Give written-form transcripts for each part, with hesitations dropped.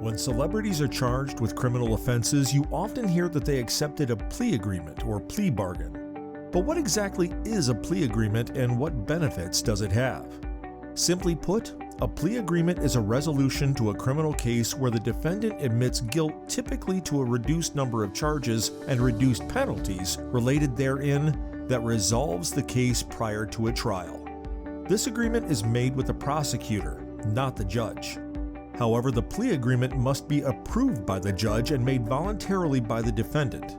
When celebrities are charged with criminal offenses, you often hear that they accepted a plea agreement or plea bargain. But what exactly is a plea agreement and what benefits does it have? Simply put, a plea agreement is a resolution to a criminal case where the defendant admits guilt, typically to a reduced number of charges and reduced penalties related therein, that resolves the case prior to a trial. This agreement is made with the prosecutor, not the judge. However, the plea agreement must be approved by the judge and made voluntarily by the defendant.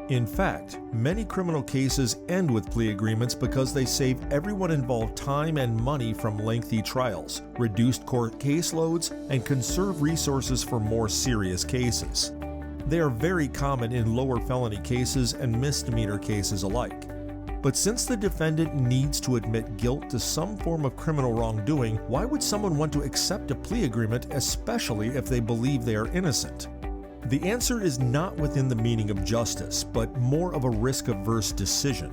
In fact, many criminal cases end with plea agreements because they save everyone involved time and money from lengthy trials, reduced court caseloads, and conserve resources for more serious cases. They are very common in lower felony cases and misdemeanor cases alike. But since the defendant needs to admit guilt to some form of criminal wrongdoing, why would someone want to accept a plea agreement, especially if they believe they are innocent? The answer is not within the meaning of justice, but more of a risk-averse decision.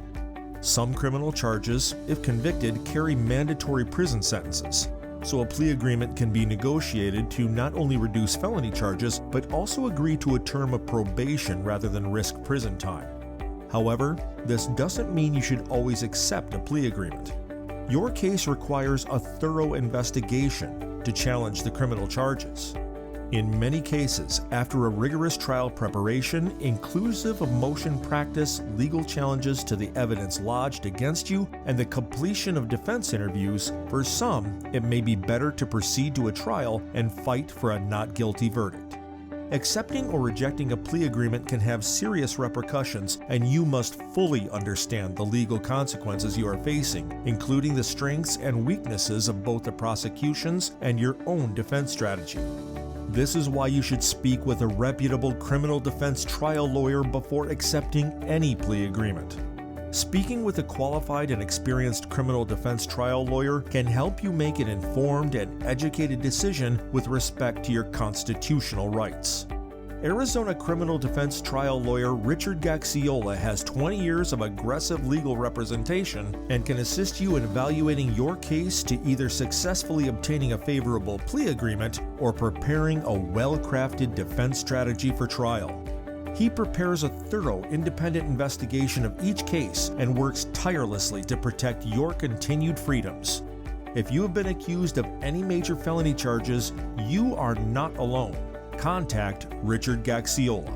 Some criminal charges, if convicted, carry mandatory prison sentences, so a plea agreement can be negotiated to not only reduce felony charges, but also agree to a term of probation rather than risk prison time. However, this doesn't mean you should always accept a plea agreement. Your case requires a thorough investigation to challenge the criminal charges. In many cases, after a rigorous trial preparation, inclusive of motion practice, legal challenges to the evidence lodged against you, and the completion of defense interviews, for some, it may be better to proceed to a trial and fight for a not guilty verdict. Accepting or rejecting a plea agreement can have serious repercussions, and you must fully understand the legal consequences you are facing, including the strengths and weaknesses of both the prosecution's and your own defense strategy. This is why you should speak with a reputable criminal defense trial lawyer before accepting any plea agreement. Speaking with a qualified and experienced criminal defense trial lawyer can help you make an informed and educated decision with respect to your constitutional rights. Arizona criminal defense trial lawyer Richard Gaxiola has 20 years of aggressive legal representation and can assist you in evaluating your case to either successfully obtaining a favorable plea agreement or preparing a well-crafted defense strategy for trial. He prepares a thorough, independent investigation of each case and works tirelessly to protect your continued freedoms. If you have been accused of any major felony charges, you are not alone. Contact Richard Gaxiola.